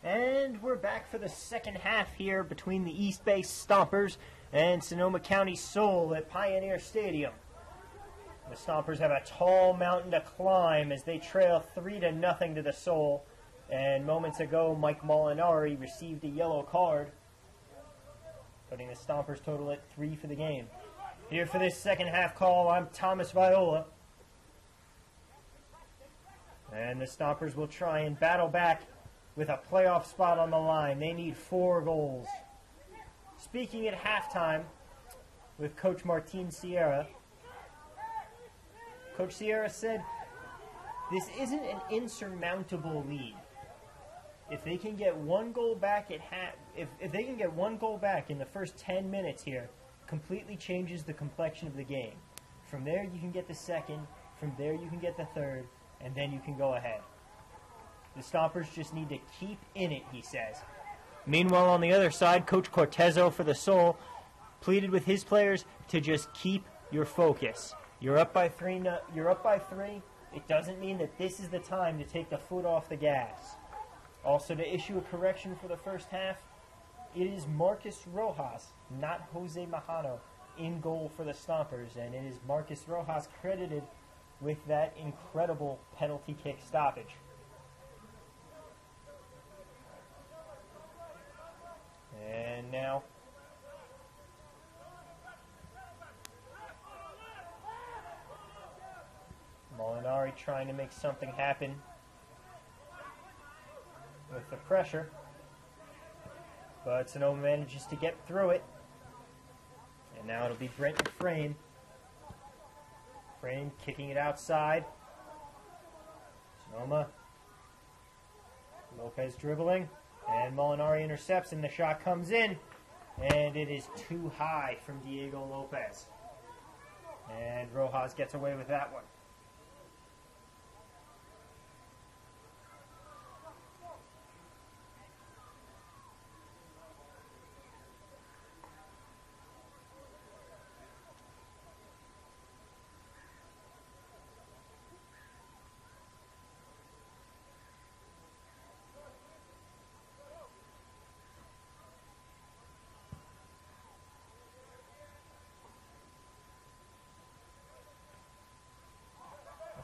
And we're back for the second half here between the East Bay Stompers and Sonoma County Sol at Pioneer Stadium. The Stompers have a tall mountain to climb as they trail 3-0 to the Sol. And moments ago, Mike Molinari received a yellow card, putting the Stompers total at 3 for the game. Here for this second half call, I'm Thomas Viola. And the Stompers will try and battle back with a playoff spot on the line. They need 4 goals. Speaking at halftime with Coach Martin Sierra, Coach Sierra said, "This isn't an insurmountable lead. If they can get 1 goal back at if they can get 1 goal back in the first 10 minutes here, completely changes the complexion of the game. From there you can get the second, from there you can get the third, and then you can go ahead. The Stompers just need to keep in it," he says. Meanwhile, on the other side, Coach Cortezo for the Sol pleaded with his players to just keep your focus. You're up by 3. It doesn't mean that this is the time to take the foot off the gas. Also, to issue a correction for the first half, it is Marcus Rojas, not Jose Majano, in goal for the Stompers, and it is Marcus Rojas credited with that incredible penalty kick stoppage. And now Molinari trying to make something happen with the pressure, but Sonoma manages to get through it. And now it'll be Brent Frame. Frame kicking it outside. Sonoma. Lopez dribbling. And Molinari intercepts, and the shot comes in. And it is too high from Diego Lopez. And Rojas gets away with that one.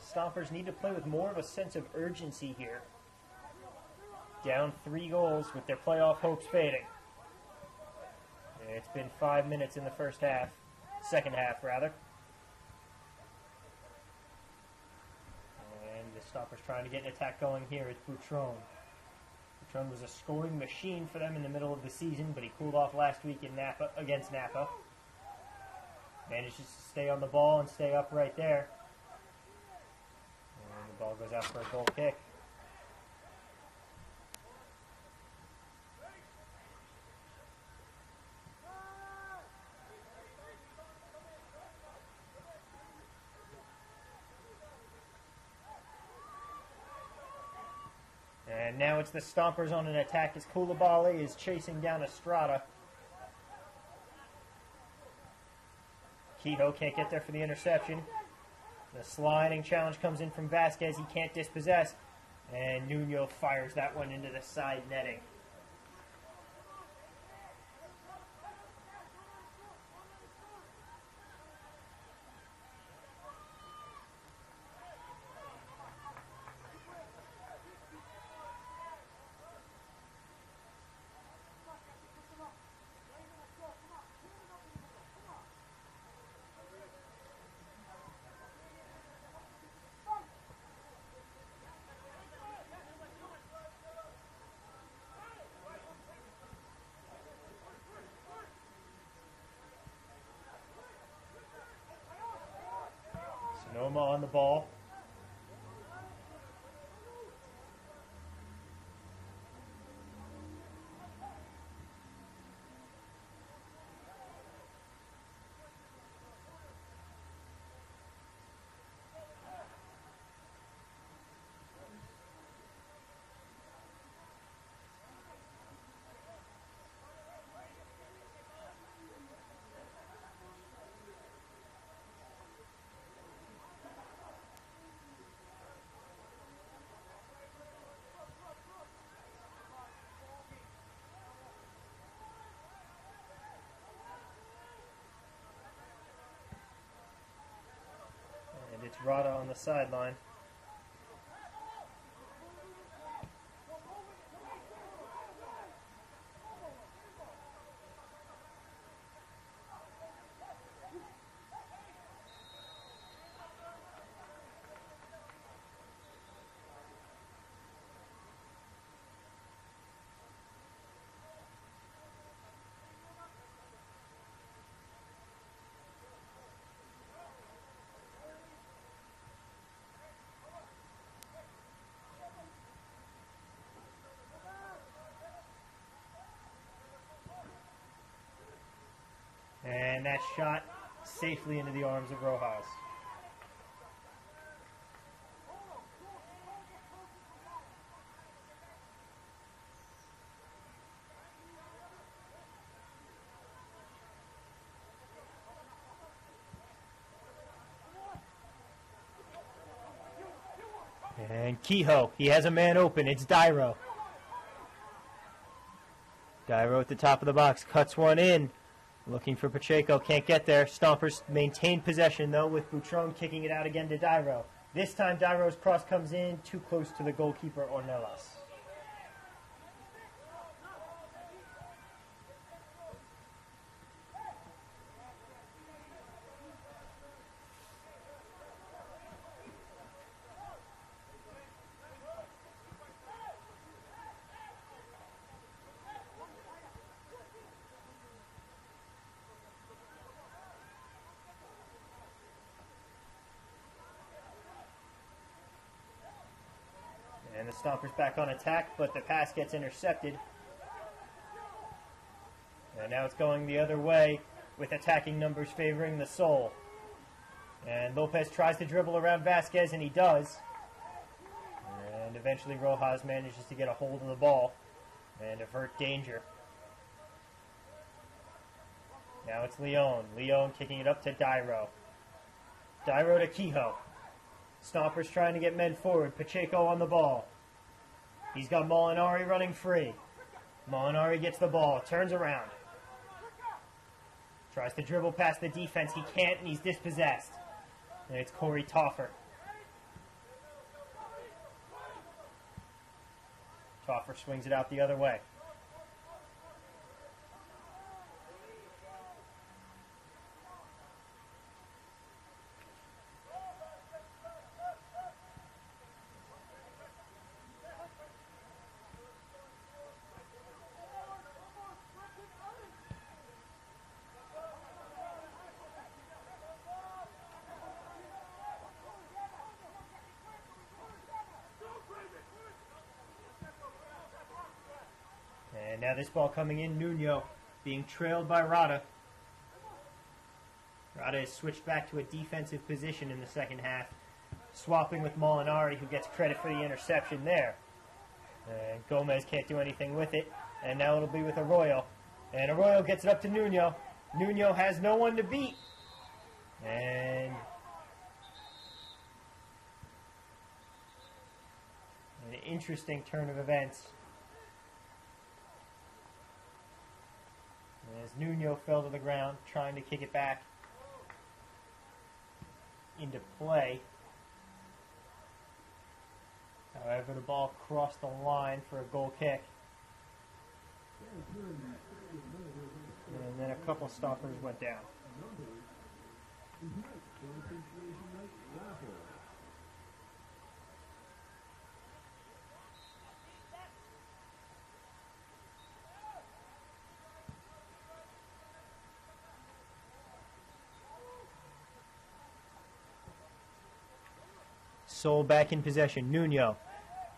Stompers need to play with more of a sense of urgency here. Down 3 goals with their playoff hopes fading. It's been 5 minutes in the second half rather. And the Stompers trying to get an attack going here at Boutron. Boutron was a scoring machine for them in the middle of the season, but he cooled off last week in against Napa. Manages to stay on the ball and stay up right there. The ball goes out for a goal kick. And now it's the Stompers on an attack as Koulibaly is chasing down Estrada. Kehoe can't get there for the interception. The sliding challenge comes in from Vasquez. He can't dispossess. And Nuno fires that one into the side netting. Sonoma on the ball. Rada on the sideline. And that shot safely into the arms of Rojas. And Kehoe, he has a man open. It's Dyro. Dyro at the top of the box, cuts one in. Looking for Pacheco, can't get there. Stompers maintain possession, though, with Butron kicking it out again to Dyro. This time, Dyro's cross comes in, too close to the goalkeeper, Ornelas. And the Stompers back on attack, but the pass gets intercepted. And now it's going the other way, with attacking numbers favoring the Sol. And Lopez tries to dribble around Vasquez, and he does. And eventually Rojas manages to get a hold of the ball and avert danger. Now it's Leon. Leon kicking it up to Dyro. Dyro to Kehoe. Stompers trying to get men forward. Pacheco on the ball. He's got Molinari running free. Molinari gets the ball, turns around. Tries to dribble past the defense. He can't, and he's dispossessed. And it's Corey Toffer. Toffer swings it out the other way. And now this ball coming in, Nuno being trailed by Rada. Rada has switched back to a defensive position in the second half, swapping with Molinari, who gets credit for the interception there. And Gomez can't do anything with it, and now it'll be with Arroyo. And Arroyo gets it up to Nuno. Nuno has no one to beat. And an interesting turn of events. As Nuno fell to the ground, trying to kick it back into play. However, the ball crossed the line for a goal kick. And then a couple stoppers went down. Sol back in possession. Nuno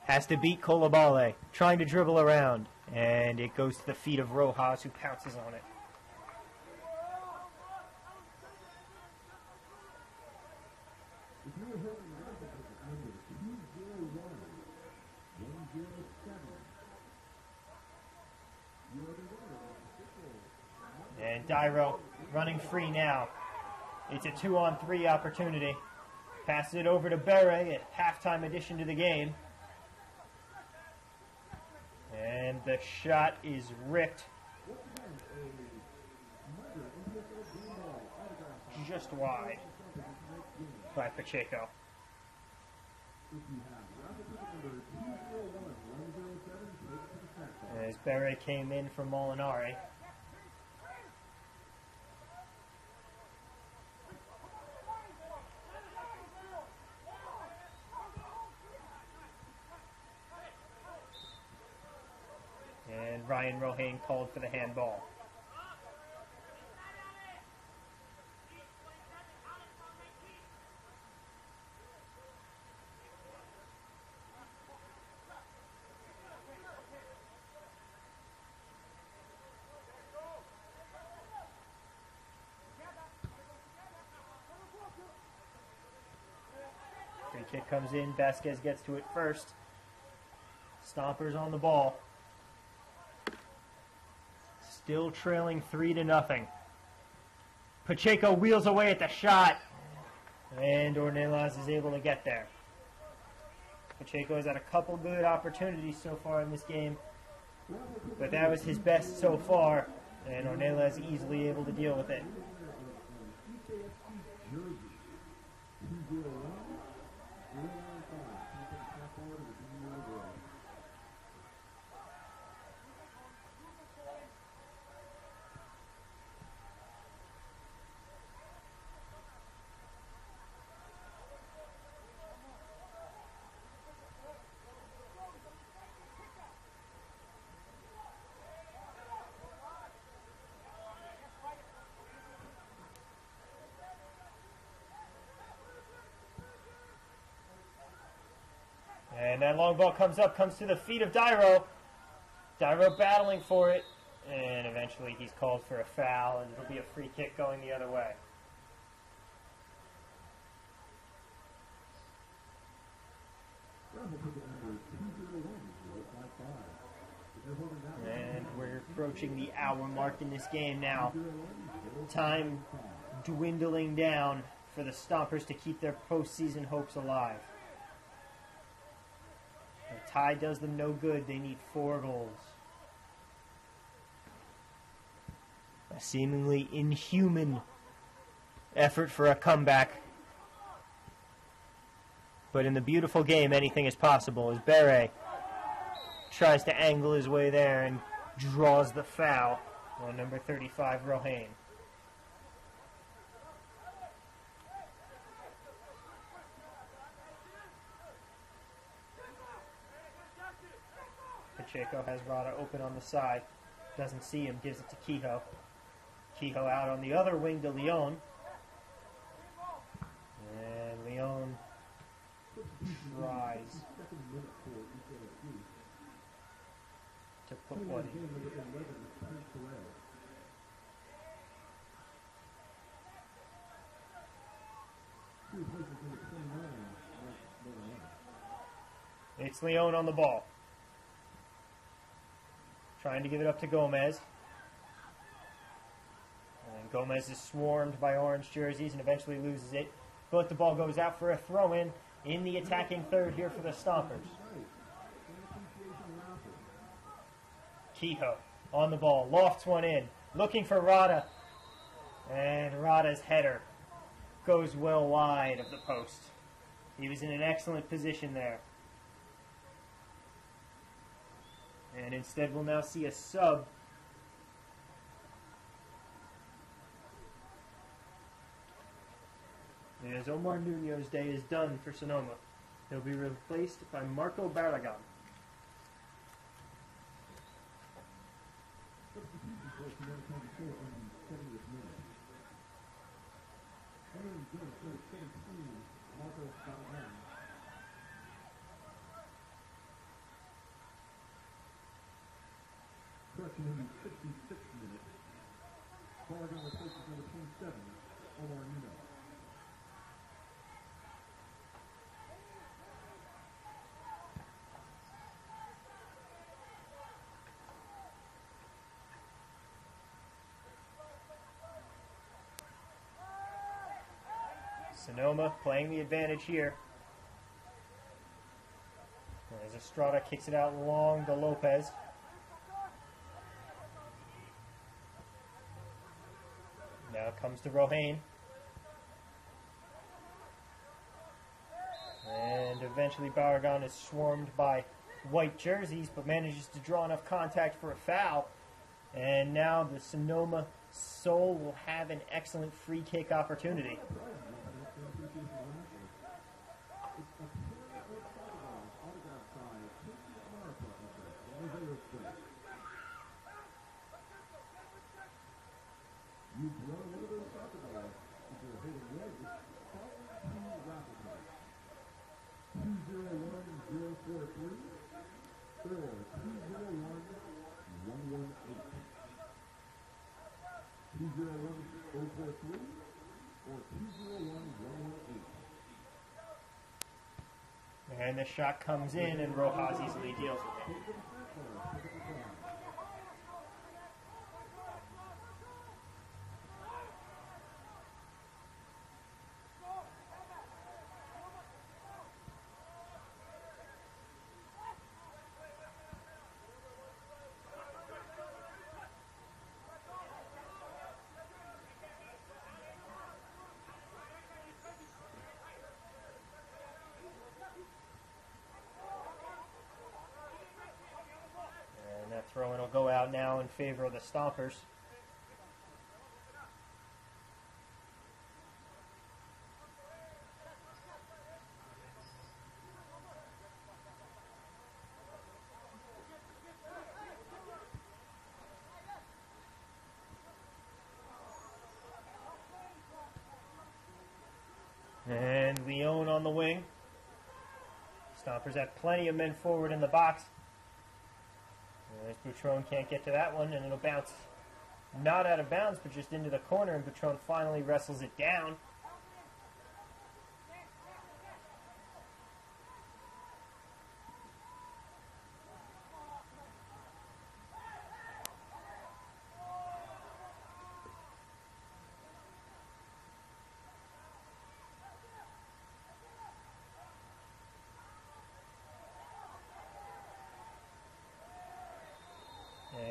has to beat Colabale, trying to dribble around, and it goes to the feet of Rojas, who pounces on it. And Dyro running free now. It's a 2-on-3 opportunity. Passes it over to Bere, a halftime addition to the game. And the shot is ripped just wide. by Pacheco. As Beret came in for Molinari. And Ryan Rohane called for the handball. Free kick comes in. Vasquez gets to it first. Stompers on the ball. Still trailing 3-0. Pacheco wheels away at the shot. And Ornelas is able to get there. Pacheco has had a couple good opportunities so far in this game. But that was his best so far. And Ornelas easily able to deal with it. And that long ball comes to the feet of Dairo. Dairo battling for it. And eventually he's called for a foul, and it'll be a free kick going the other way. And we're approaching the hour mark in this game now. Time dwindling down for the Stompers to keep their postseason hopes alive. A tie does them no good. They need 4 goals. A seemingly inhuman effort for a comeback. But in the beautiful game, anything is possible as Beret tries to angle his way there and draws the foul on number 35, Rohane. Pacheco has Rada open on the side. Doesn't see him, gives it to Kehoe. Kehoe out on the other wing to Leon. And Leon tries to put one in. It's Leon on the ball. Trying to give it up to Gomez. And Gomez is swarmed by orange jerseys and eventually loses it. But the ball goes out for a throw-in the attacking third here for the Stompers. Kehoe on the ball, lofts one in, looking for Rada. And Rada's header goes well wide of the post. He was in an excellent position there. And instead we'll now see a sub. As Omar Nuno's day is done for Sonoma. He'll be replaced by Marco Barragan. Correction in the 66th minute. Barragan replaces number 27, Omar Nuno. Sonoma playing the advantage here. As Estrada kicks it out long to Lopez. Now it comes to Rohane. And eventually Barragan is swarmed by white jerseys, but manages to draw enough contact for a foul. And now the Sonoma Sol will have an excellent free kick opportunity. And the shot comes in, and Rojas easily deals with it. That throw-in will go out now in favor of the Stompers. And Leone on the wing. Stompers have plenty of men forward in the box. As Boutrone can't get to that one, and it'll bounce not out of bounds, but just into the corner, and Boutrone finally wrestles it down.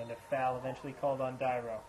And a foul eventually called on Dyro.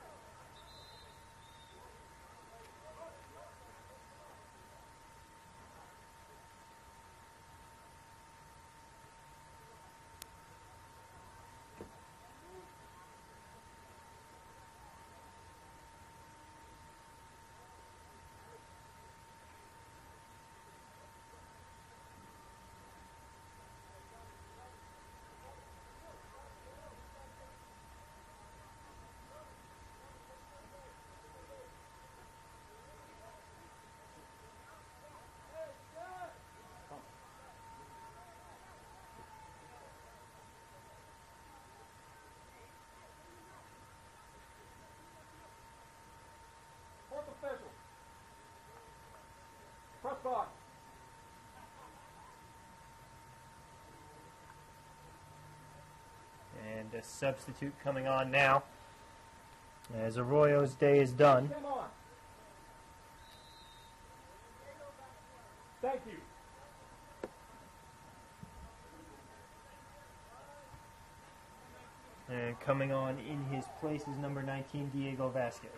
Press box. And a substitute coming on now, as Arroyo's day is done. Come on. Thank you. And coming on in his place is number 19, Diego Vasquez.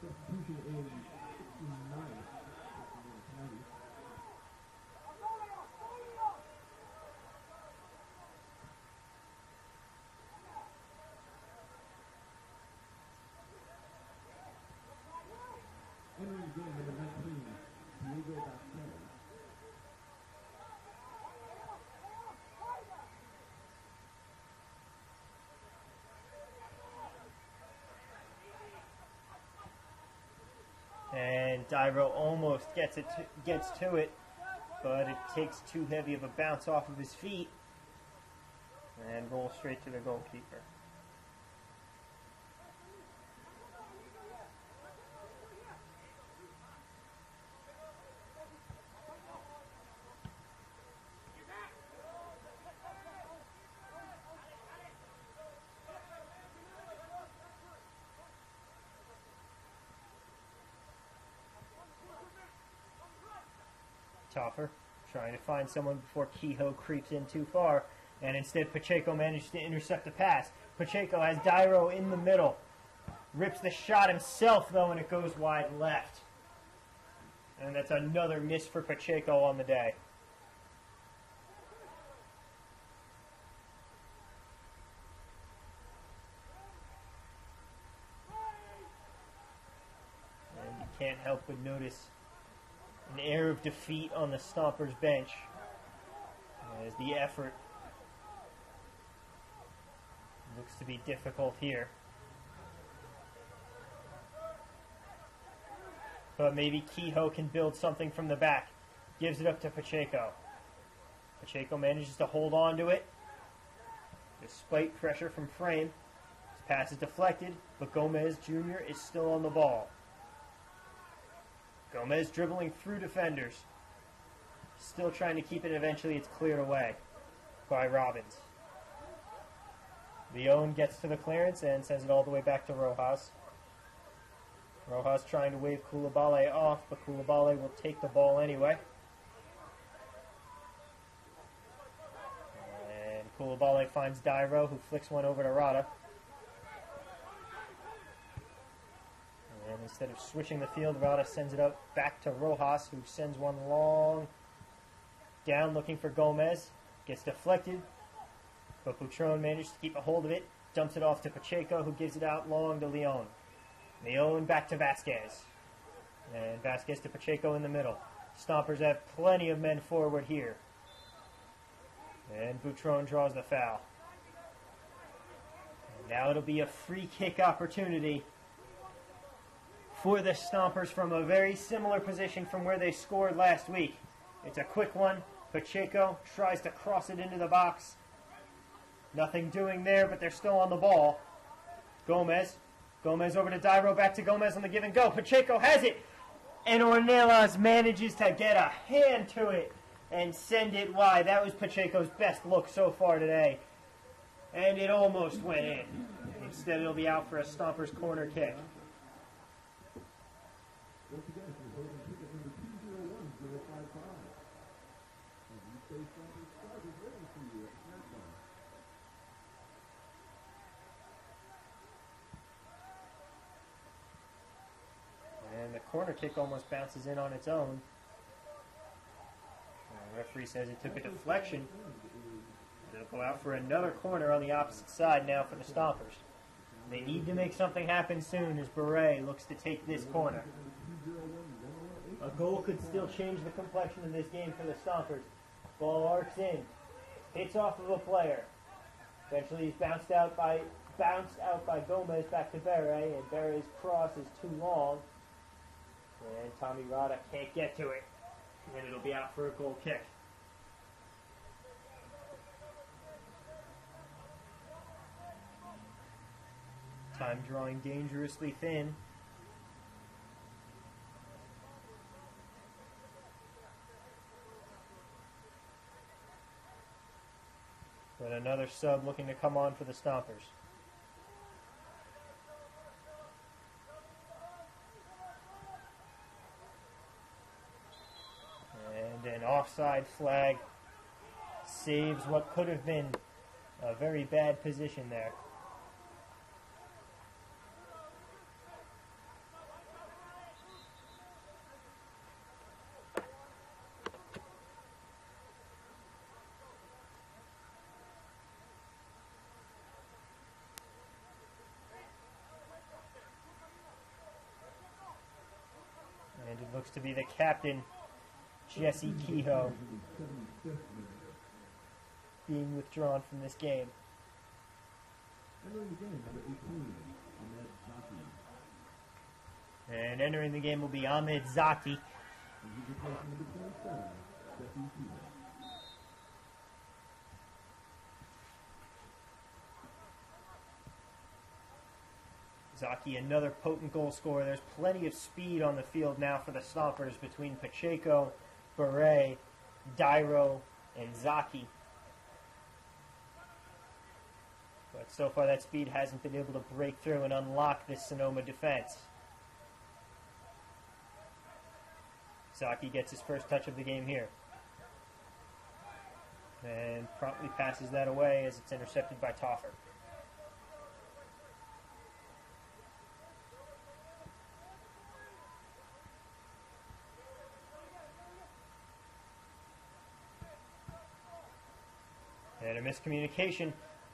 Substitution in 69. Entering the game, number 19, Diego Vasquez. And Dyro almost gets to it, but it takes too heavy of a bounce off of his feet and rolls straight to the goalkeeper. Toffer trying to find someone before Kehoe creeps in too far. And instead, Pacheco manages to intercept the pass. Pacheco has Dyro in the middle. Rips the shot himself, though, and it goes wide left. And that's another miss for Pacheco on the day. And you can't help but notice an air of defeat on the Stompers bench as the effort looks to be difficult here. But maybe Kehoe can build something from the back. Gives it up to Pacheco. Pacheco manages to hold on to it, despite pressure from Frame. His pass is deflected, but Gomez Jr. is still on the ball. Gomez dribbling through defenders. Still trying to keep it, eventually it's cleared away by Robbins. Leone gets to the clearance and sends it all the way back to Rojas. Rojas trying to wave Koulibaly off, but Koulibaly will take the ball anyway. And Koulibaly finds Dyro, who flicks one over to Rada. And instead of switching the field, Rada sends it out back to Rojas, who sends one long down looking for Gomez. Gets deflected, but Bouchon manages to keep a hold of it. Dumps it off to Pacheco, who gives it out long to Leone. Leone back to Vasquez. And Vasquez to Pacheco in the middle. Stompers have plenty of men forward here. And Bouchon draws the foul. And now it'll be a free kick opportunity for the Stompers from a very similar position from where they scored last week. It's a quick one. Pacheco tries to cross it into the box. Nothing doing there, but they're still on the ball. Gomez over to Dyro, back to Gomez on the give and go. Pacheco has it, and Ornelas manages to get a hand to it and send it wide. That was Pacheco's best look so far today, and it almost went in. Instead, it'll be out for a Stompers corner kick. And the corner kick almost bounces in on its own. The referee says it took a deflection. They'll go out for another corner on the opposite side now for the Stompers. They need to make something happen soon as Beret looks to take this corner. A goal could still change the complexion of this game for the Stompers. Ball arcs in. Hits off of a player. Eventually he's bounced out by Gomez back to Beret, and Beret's cross is too long. And Tommy Rada can't get to it. And it'll be out for a goal kick. Time drawing dangerously thin. But another sub looking to come on for the Stompers. And an offside flag saves what could have been a very bad position there. And it looks to be the captain, Jesse Kehoe, being withdrawn from this game. And entering the game will be Ahmed Zaki. Zaki, another potent goal scorer. There's plenty of speed on the field now for the Stompers between Pacheco, Beret, Dyro, and Zaki. But so far that speed hasn't been able to break through and unlock this Sonoma defense. Zaki gets his first touch of the game here. And promptly passes that away as it's intercepted by Toffer. And a miscommunication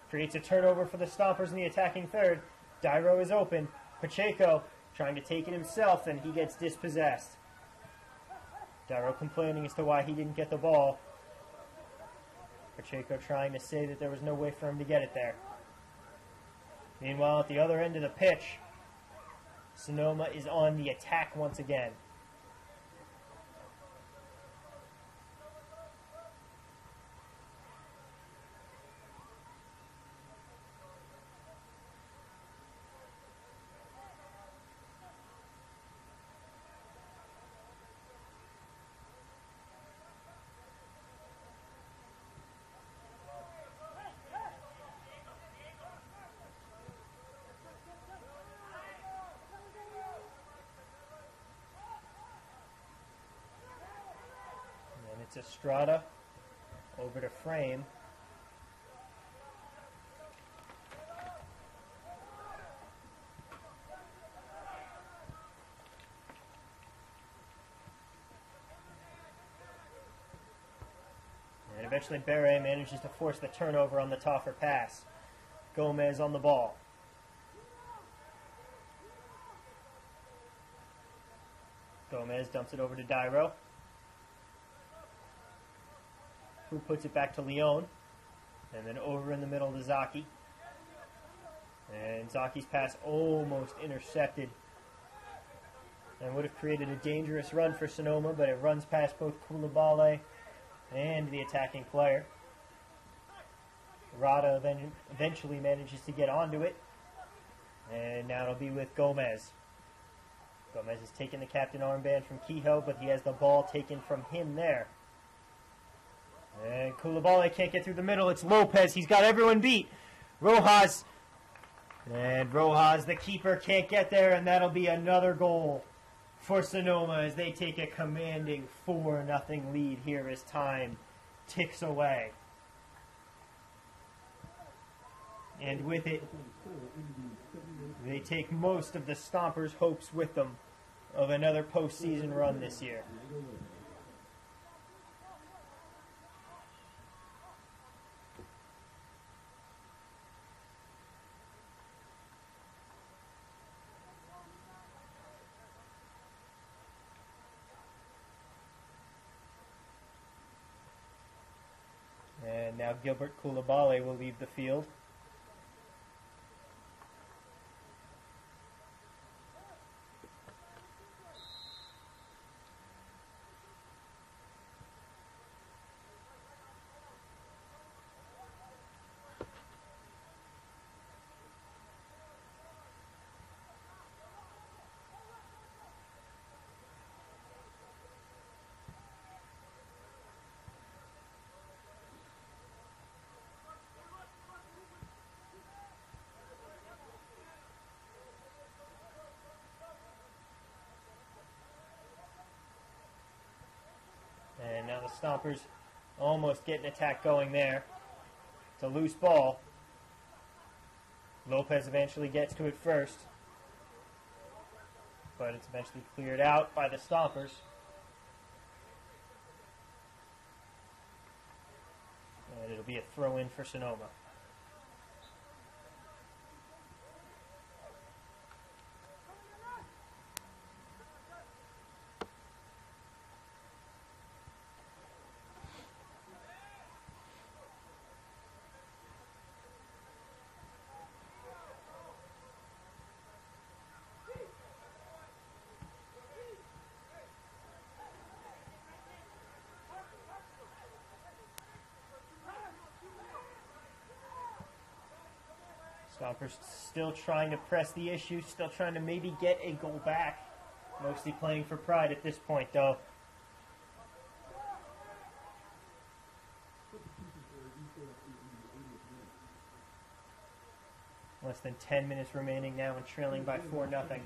creates a turnover for the Stompers in the attacking third. Dyro is open. Pacheco trying to take it himself, and he gets dispossessed. Dyro complaining as to why he didn't get the ball. Pacheco trying to say that there was no way for him to get it there. Meanwhile, at the other end of the pitch, Sonoma is on the attack once again. It's Estrada over to Frame. And eventually Beret manages to force the turnover on the Toffer pass. Gomez on the ball. Gomez dumps it over to Dyro, who puts it back to Leon, and then over in the middle to Zaki. And Zaki's pass almost intercepted and would have created a dangerous run for Sonoma, but it runs past both Koulibaly and the attacking player. Rada then eventually manages to get onto it, and now it'll be with Gomez. Gomez has taken the captain armband from Kehoe, but he has the ball taken from him there. And Koulibaly can't get through the middle. It's Lopez. He's got everyone beat. Rojas. And Rojas, the keeper, can't get there, and that'll be another goal for Sonoma as they take a commanding 4-0 lead here as time ticks away. And with it, they take most of the Stompers' hopes with them of another postseason run this year. And now Gilbert Koulibaly will leave the field. And now the Stompers almost get an attack going there. It's a loose ball. Lopez eventually gets to it first, but it's eventually cleared out by the Stompers. And it'll be a throw-in for Sonoma. Stompers still trying to press the issue, still trying to maybe get a goal back. Mostly playing for pride at this point, though. Less than 10 minutes remaining now and trailing by 4-0.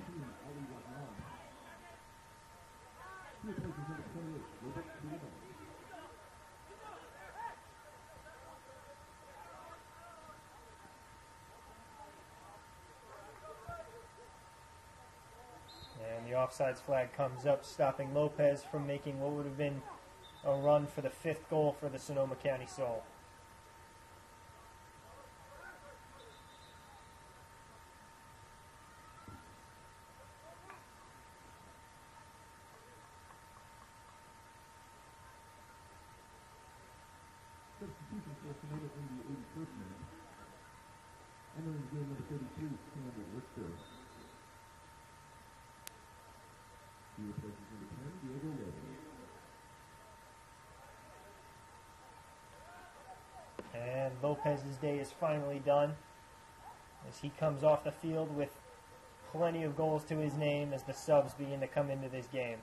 offsides flag comes up, stopping Lopez from making what would have been a run for the 5th goal for the Sonoma County Sol. Substitution for Sonoma in the 81st minute. Entering game number 33, Campbell Richter. He replaces number 10, Diego Lopez. And Lopez's day is finally done as he comes off the field with plenty of goals to his name as the subs begin to come into this game.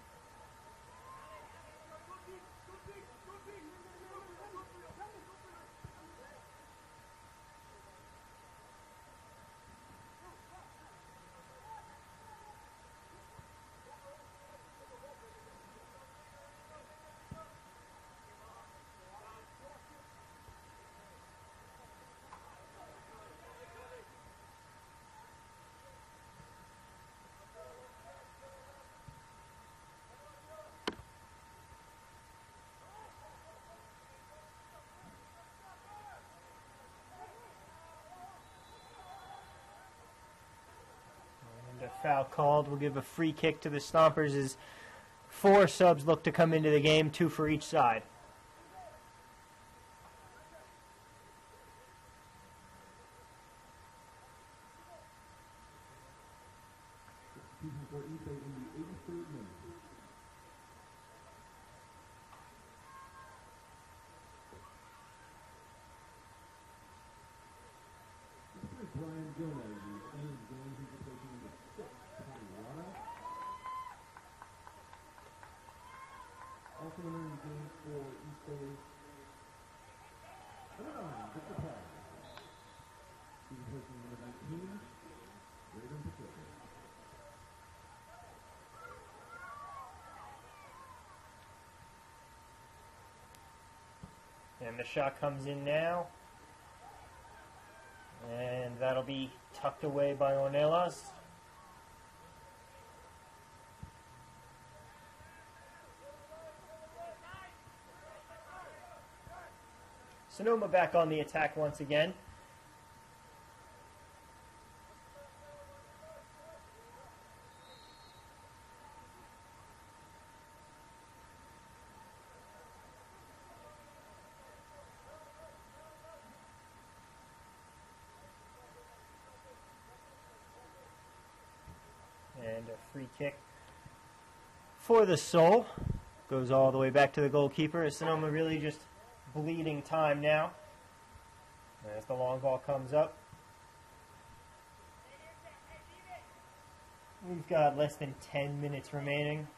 A foul called will give a free kick to the Stompers as 4 subs look to come into the game, 2 for each side. Substitution for Ife in the 83rd minute. This is Brian Gomez, who's entering the game. He's replacing number 6, Viola. Also entering the game for Ife, number 9, Victor Parra. He's replacing number 19, Raven Pacheco. And the shot comes in now. And that'll be tucked away by Ornelas. Sonoma back on the attack once again. And a free kick for the Sol. Goes all the way back to the goalkeeper. As Sonoma really just bleeding time now. As the long ball comes up. We've got less than 10 minutes remaining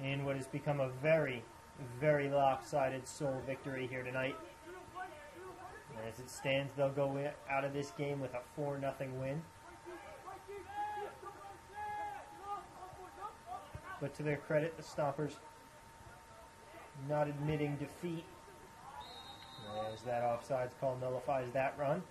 in what has become a very, very lopsided Sol victory here tonight. As it stands, they'll go out of this game with a 4-0 win. But to their credit, the Stompers not admitting defeat as that offsides call nullifies that run.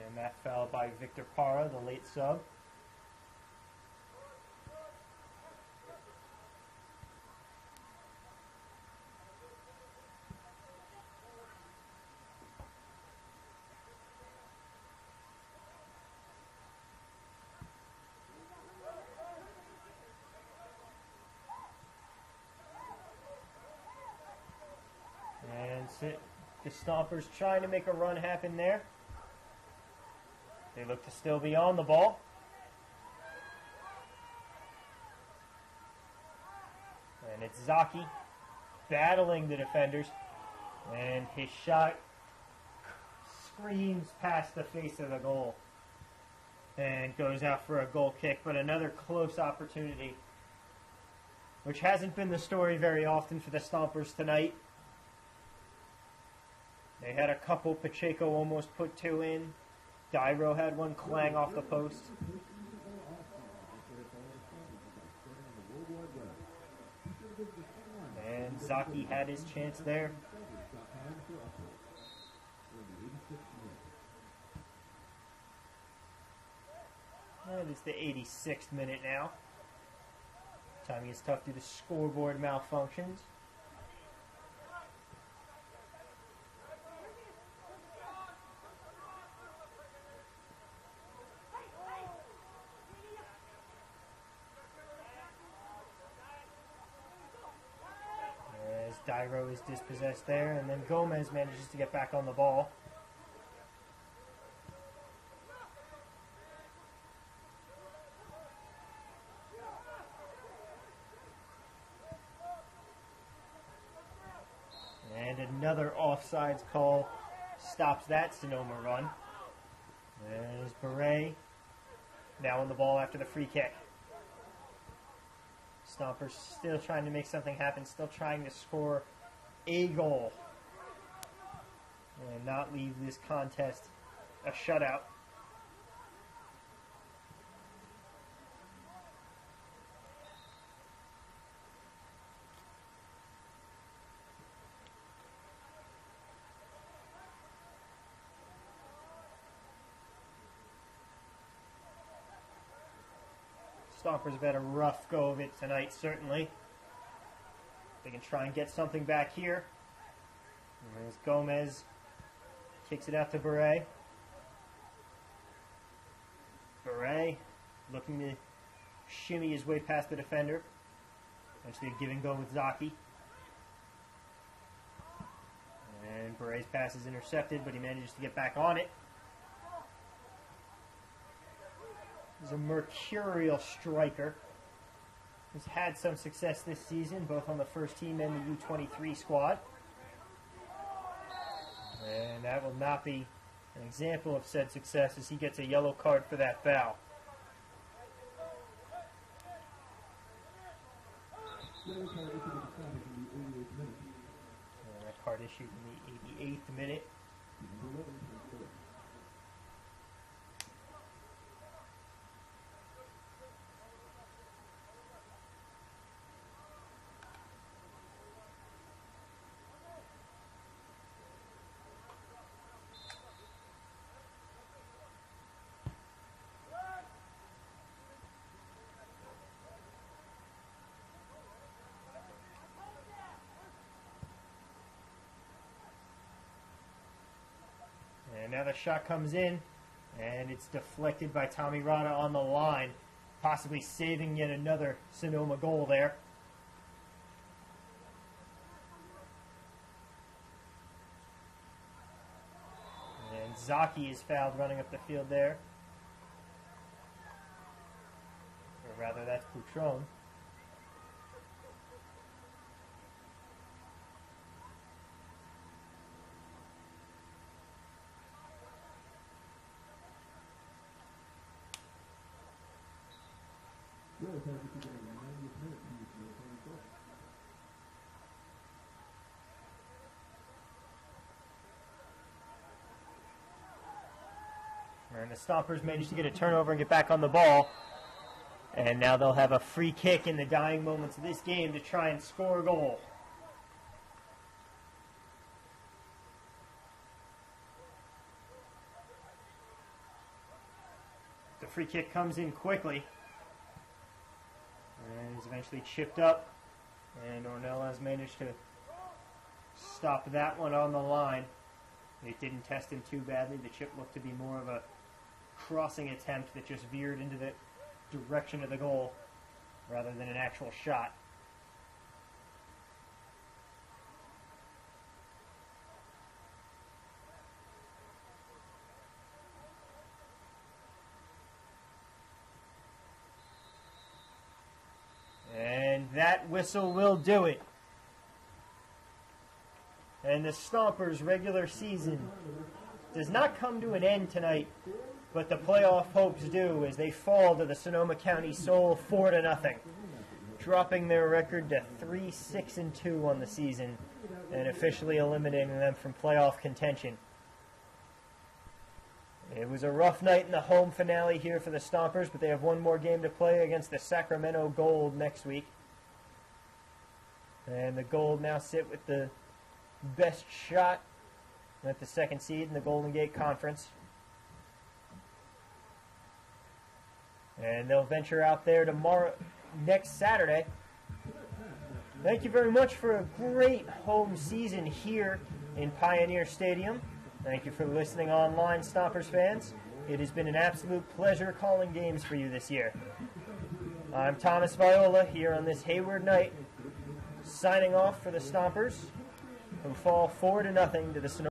And that foul by Victor Parra, the late sub. And the Stompers trying to make a run happen there. They look to still be on the ball. And it's Zaki battling the defenders. And his shot screams past the face of the goal. And goes out for a goal kick, but another close opportunity, which hasn't been the story very often for the Stompers tonight. They had a couple. Pacheco almost put two in. Dyro had one clang off the post. And Zaki had his chance there. And it's the 86th minute now. Timing is tough due to scoreboard malfunctions. As Dyro is dispossessed there, and then Gomez manages to get back on the ball. And another offsides call stops that Sonoma run. There's Beret now on the ball after the free kick. Stompers still trying to make something happen, still trying to score a goal and not leave this contest a shutout. Stompers have had a rough go of it tonight, certainly. They can try and get something back here. And there's Gomez. Kicks it out to Beret. Beret looking to shimmy his way past the defender. Eventually a give and go with Zaki. And Beret's pass is intercepted, but he manages to get back on it. He's a mercurial striker. He's had some success this season, both on the first team and the U23 squad. And that will not be an example of said success as he gets a yellow card for that foul. And that card issued in the 88th minute. And now the shot comes in, and it's deflected by Tommy Rada on the line, possibly saving yet another Sonoma goal there. And Zaki is fouled running up the field there. Or rather, that's Poutron. And the Stompers managed to get a turnover and get back on the ball. And now they'll have a free kick in the dying moments of this game to try and score a goal. The free kick comes in quickly. And is eventually chipped up. And Ornell has managed to stop that one on the line. It didn't test him too badly. The chip looked to be more of a crossing attempt that just veered into the direction of the goal rather than an actual shot. And that whistle will do it. And the Stompers' regular season does not come to an end tonight but the playoff hopes do as they fall to the Sonoma County Sol 4-0, dropping their record to 3-6-2 on the season and officially eliminating them from playoff contention. It was a rough night in the home finale here for the Stompers, but they have one more game to play against the Sacramento Gold next week. And the Gold now sit with the best shot at the second seed in the Golden Gate Conference. And they'll venture out there next Saturday. Thank you very much for a great home season here in Pioneer Stadium. Thank you for listening online, Stompers fans. It has been an absolute pleasure calling games for you this year. I'm Thomas Viola here on this Hayward night, signing off for the Stompers, who fall 4-0 to the Sonoma.